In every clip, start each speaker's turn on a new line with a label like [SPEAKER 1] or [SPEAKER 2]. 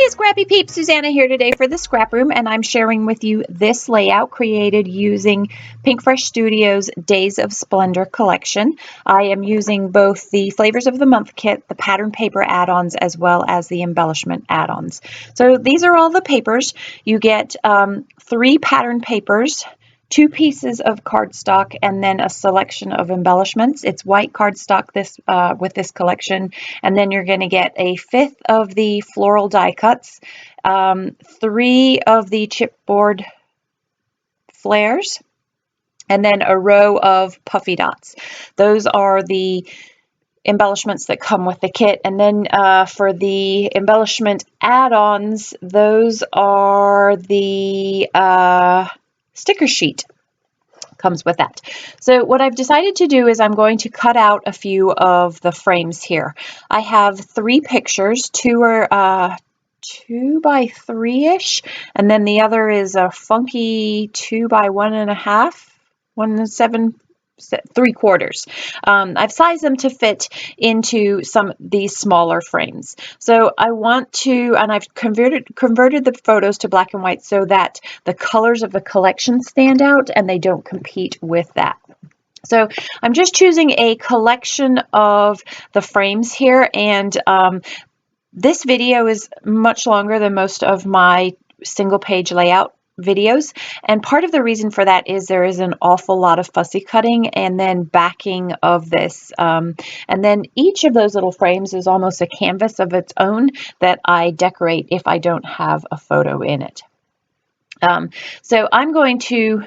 [SPEAKER 1] Scrappy Peeps, Suzanna here today for the Scrap Room, and I'm sharing with you this layout created using PinkFresh Studio's Days of Splendor collection. I am using both the Flavors of the Month kit, the pattern paper add-ons, as well as the embellishment add-ons. So these are all the papers. You get 3 pattern papers, 2 pieces of cardstock, and then a selection of embellishments. It's white cardstock with this collection, and then you're going to get a 5th of the floral die cuts, 3 of the chipboard flares, and then a row of puffy dots. Those are the embellishments that come with the kit. And then for the embellishment add-ons, those are the sticker sheet comes with that. So what I've decided to do is I'm going to cut out a few of the frames here. I have 3 pictures. 2 are 2 by 3-ish, and then the other is a funky 2 by 1.5, 1.775. I've sized them to fit into some of these smaller frames. So I want to, and I've converted the photos to black and white so that the colors of the collection stand out and they don't compete with that. So I'm just choosing a collection of the frames here, and this video is much longer than most of my single page layout videos, and part of the reason for that is there is an awful lot of fussy cutting and then backing of this, and then each of those little frames is almost a canvas of its own that I decorate if I don't have a photo in it. So I'm going to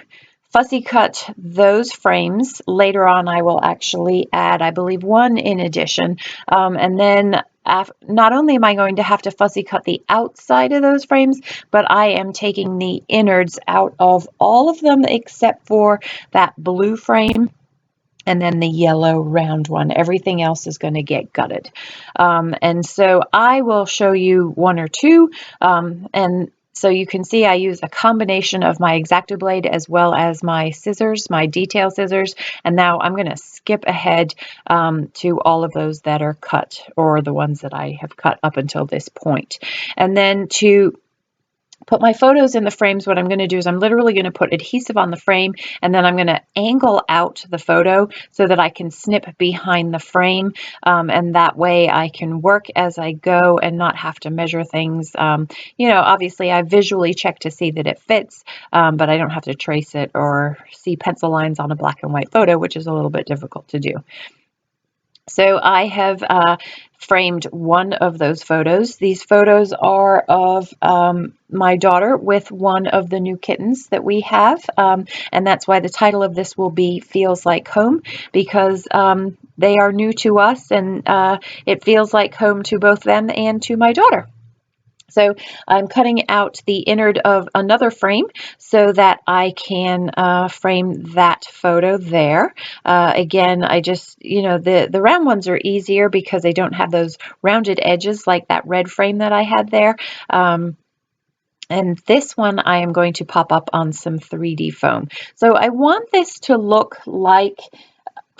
[SPEAKER 1] fussy cut those frames. Later on I will actually add, I believe, 1 in addition, and then not only am I going to have to fussy cut the outside of those frames, but I am taking the innards out of all of them except for that blue frame and then the yellow round one. Everything else is going to get gutted. And so I will show you 1 or 2, and so you can see I use a combination of my X-Acto blade as well as my scissors, my detail scissors. And now I'm going to skip ahead to all of those that are cut, or the ones that I have cut up until this point. And then to put my photos in the frames, what I'm going to do is I'm literally going to put adhesive on the frame, and then I'm going to angle out the photo so that I can snip behind the frame, and that way I can work as I go and not have to measure things. You know, obviously I visually check to see that it fits, but I don't have to trace it or see pencil lines on a black and white photo, which is a little bit difficult to do. So I have framed 1 of those photos. These photos are of my daughter with 1 of the new kittens that we have, and that's why the title of this will be Feels Like Home, because they are new to us, and it feels like home to both them and to my daughter. So I'm cutting out the innard of another frame so that I can frame that photo there. Again, I just, you know, the round ones are easier because they don't have those rounded edges like that red frame that I had there. And this one I am going to pop up on some 3D foam. So I want this to look like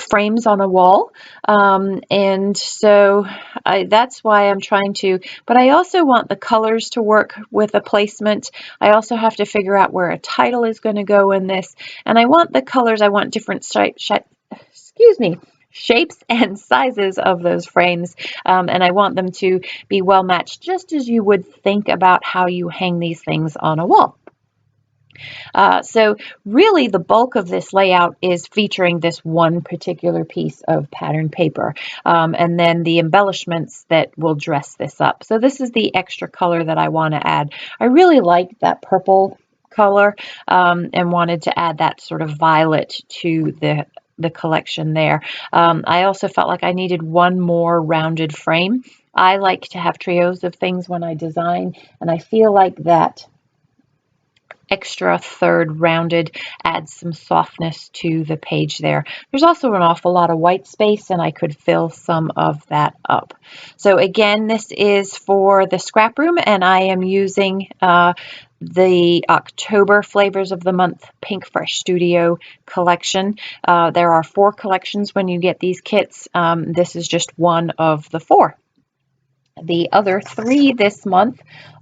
[SPEAKER 1] frames on a wall, and so that's why I'm trying to, but I also want the colors to work with a placement. I also have to figure out where a title is going to go in this, and I want the colors, I want different shapes and sizes of those frames, and I want them to be well matched, just as you would think about how you hang these things on a wall. So really the bulk of this layout is featuring this 1 particular piece of pattern paper, and then the embellishments that will dress this up. So this is the extra color that I want to add. I really like that purple color, and wanted to add that sort of violet to the collection there. I also felt like I needed 1 more rounded frame. I like to have trios of things when I design, and I feel like that extra 3rd rounded adds some softness to the page there. There's also an awful lot of white space, and I could fill some of that up. So again, this is for the Scrap Room, and I am using the October Flavors of the Month PinkFresh Studio collection. There are 4 collections when you get these kits. This is just 1 of the 4. The other 3 this month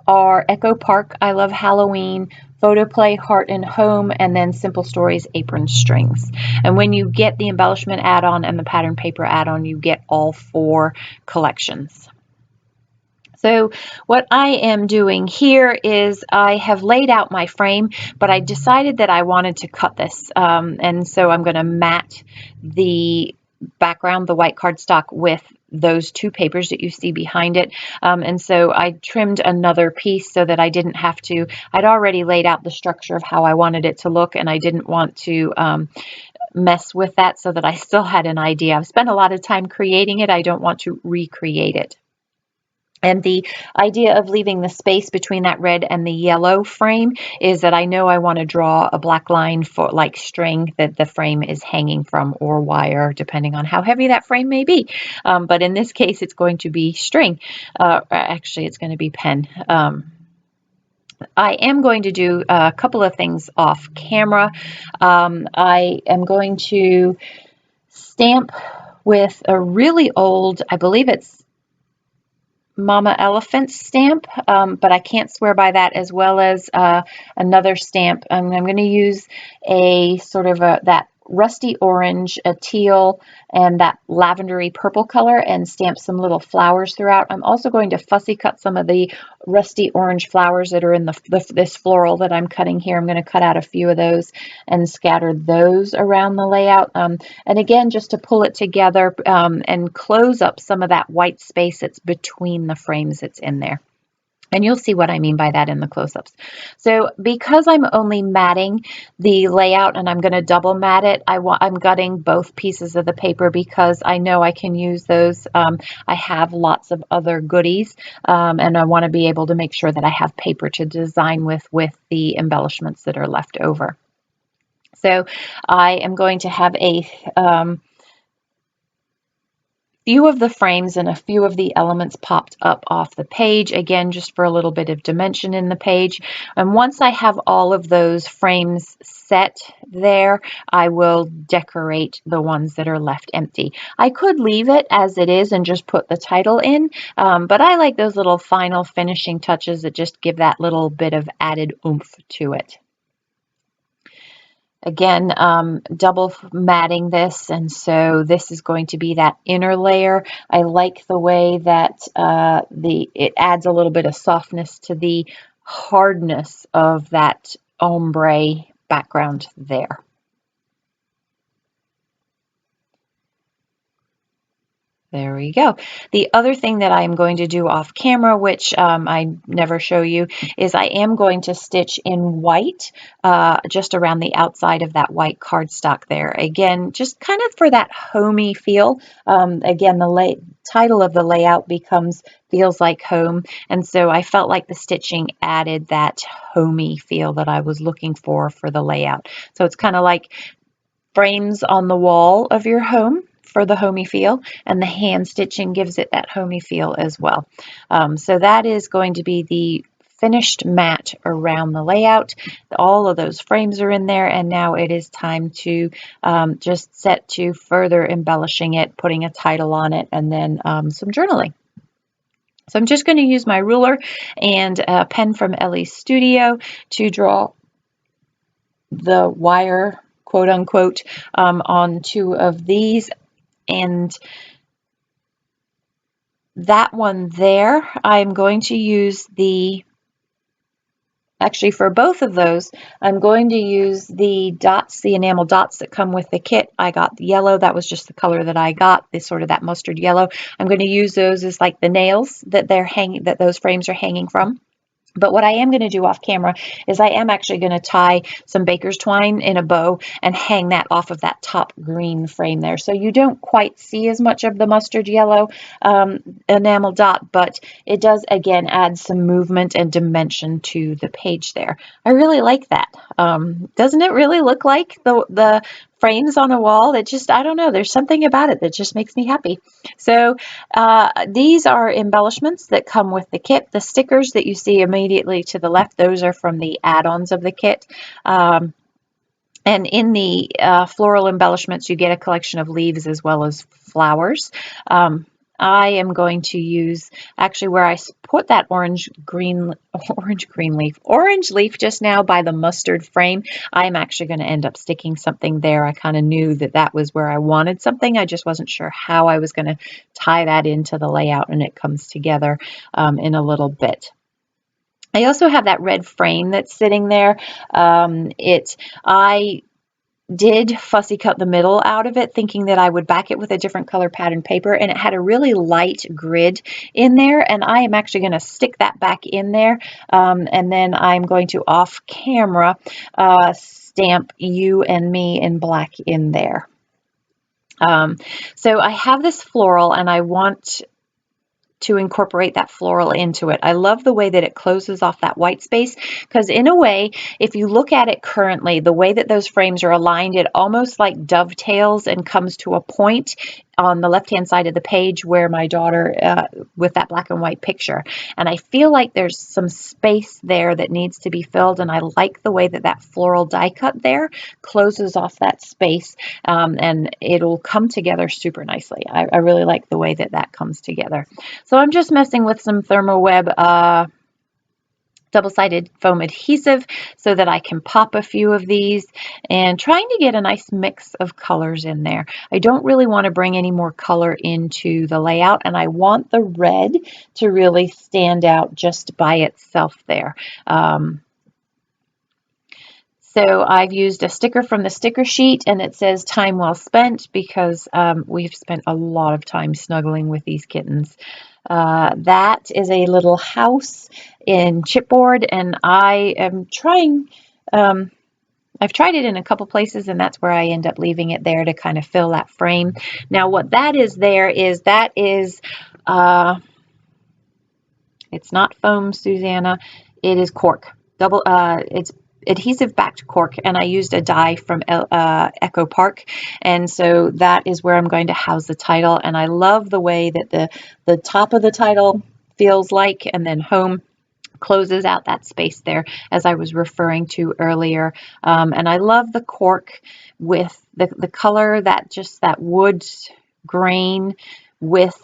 [SPEAKER 1] are Echo Park, I Love Halloween, Photo Play, Heart and Home, and then Simple Stories, Apron Strings. And when you get the embellishment add-on and the pattern paper add-on, you get all 4 collections. So what I am doing here is I have laid out my frame, but I decided that I wanted to cut this. And so I'm going to mat the background, the white cardstock, with those 2 papers that you see behind it. And so I trimmed another piece so that I didn't have to, I'd already laid out the structure of how I wanted it to look, and I didn't want to mess with that, so that I still had an idea. I've spent a lot of time creating it. I don't want to recreate it. And the idea of leaving the space between that red and the yellow frame is that I know I want to draw a black line for like string that the frame is hanging from, or wire, depending on how heavy that frame may be. But in this case, it's going to be string. Actually, it's going to be pen. I am going to do a couple of things off camera. I am going to stamp with a really old, I believe it's Mama Elephant stamp, but I can't swear by that, as well as another stamp. I'm going to use a sort of that rusty orange, a teal, and that lavendery purple color, and stamp some little flowers throughout. I'm also going to fussy cut some of the rusty orange flowers that are in this floral that I'm cutting here. I'm going to cut out a few of those and scatter those around the layout. And again, just to pull it together and close up some of that white space that's between the frames that's in there. And you'll see what I mean by that in the close-ups. So because I'm only matting the layout, and I'm going to double mat it, I'm gutting both pieces of the paper because I know I can use those. I have lots of other goodies, and I want to be able to make sure that I have paper to design with the embellishments that are left over. So I am going to have a few of the frames and a few of the elements popped up off the page, again, just for a little bit of dimension in the page. And once I have all of those frames set there, I will decorate the ones that are left empty. I could leave it as it is and just put the title in, but I like those little final finishing touches that just give that little bit of added oomph to it. Again, double matting this, and so this is going to be that inner layer. I like the way that it adds a little bit of softness to the hardness of that ombre background there. There we go. The other thing that I'm going to do off camera, which I never show you, is I am going to stitch in white just around the outside of that white cardstock there. Again, just kind of for that homey feel. Again, the title of the layout feels like home, and so I felt like the stitching added that homey feel that I was looking for the layout. So it's kind of like frames on the wall of your home for the homey feel, and the hand stitching gives it that homey feel as well. So that is going to be the finished mat around the layout. All of those frames are in there, and now it is time to just set to further embellishing it, putting a title on it, and then some journaling. So I'm just going to use my ruler and a pen from Ellie's Studio to draw the wire, quote unquote, on 2 of these. And that one there, I'm going to use actually for both of those, I'm going to use the dots, the enamel dots that come with the kit. I got the yellow, that was just the color that I got, this sort of that mustard yellow. I'm going to use those as like the nails that those frames are hanging from. But what I am going to do off camera is I am actually going to tie some baker's twine in a bow and hang that off of that top green frame there. So you don't quite see as much of the mustard yellow enamel dot, but it does, again, add some movement and dimension to the page there. I really like that. Doesn't it really look like the frames on a wall? It just, I don't know, there's something about it that just makes me happy. So these are embellishments that come with the kit. The stickers that you see immediately to the left, those are from the add-ons of the kit. And in the floral embellishments, you get a collection of leaves as well as flowers. I am going to use actually where I put that orange leaf just now by the mustard frame. I'm actually going to end up sticking something there. I kind of knew that that was where I wanted something. I just wasn't sure how I was going to tie that into the layout, and it comes together in a little bit. I also have that red frame that's sitting there. I did fussy cut the middle out of it, thinking that I would back it with a different color pattern paper, and it had a really light grid in there, and I am actually going to stick that back in there, and then I'm going to off camera stamp you and me in black in there. So I have this floral, and I want to incorporate that floral into it. I love the way that it closes off that white space, because in a way, if you look at it currently, the way that those frames are aligned, it almost like dovetails and comes to a point on the left-hand side of the page where my daughter with that black and white picture. And I feel like there's some space there that needs to be filled, and I like the way that that floral die cut there closes off that space, and it'll come together super nicely. I really like the way that that comes together. So I'm just messing with some ThermoWeb double-sided foam adhesive so that I can pop a few of these, and trying to get a nice mix of colors in there. I don't really want to bring any more color into the layout, and I want the red to really stand out just by itself there. So I've used a sticker from the sticker sheet, and it says time well spent, because we've spent a lot of time snuggling with these kittens. That is a little house in chipboard, and I am trying, I've tried it in a couple places, and that's where I end up leaving it there to kind of fill that frame. Now what that is there is, that is, it's not foam, Suzanna, it is cork. It's adhesive backed cork, and I used a die from Echo Park, and so that is where I'm going to house the title. And I love the way that the top of the title feels like, and then home closes out that space there, as I was referring to earlier. And I love the cork with the color, that just that wood grain with,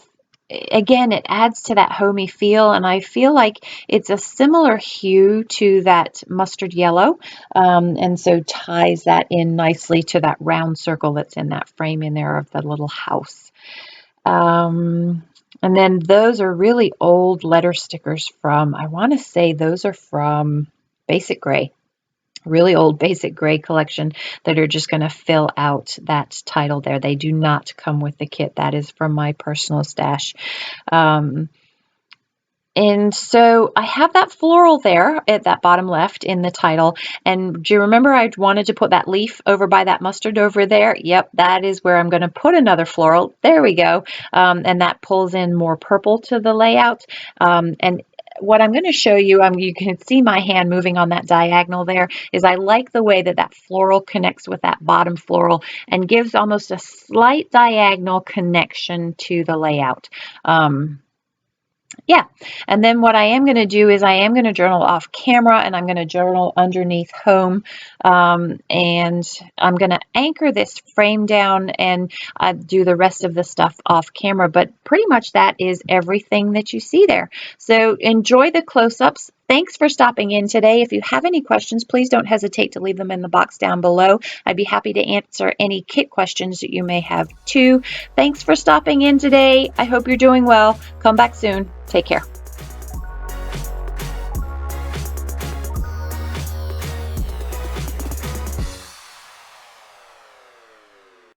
[SPEAKER 1] again, it adds to that homey feel, and I feel like it's a similar hue to that mustard yellow, and so ties that in nicely to that round circle that's in that frame in there of the little house. And then those are really old letter stickers from, I want to say those are from Basic Gray. Really old Basic Gray collection that are just going to fill out that title there. They do not come with the kit. That is from my personal stash. And so I have that floral there at that bottom left in the title. And do you remember I wanted to put that leaf over by that mustard over there? Yep, that is where I'm going to put another floral. There we go. And that pulls in more purple to the layout. And what I'm going to show you, you can see my hand moving on that diagonal there, is I like the way that that floral connects with that bottom floral and gives almost a slight diagonal connection to the layout. Yeah, and then what I am going to do is I am going to journal off camera, and I'm going to journal underneath home, and I'm going to anchor this frame down and do the rest of the stuff off camera, but pretty much that is everything that you see there. So enjoy the close-ups. Thanks for stopping in today. If you have any questions, please don't hesitate to leave them in the box down below. I'd be happy to answer any kit questions that you may have too. Thanks for stopping in today. I hope you're doing well. Come back soon. Take care.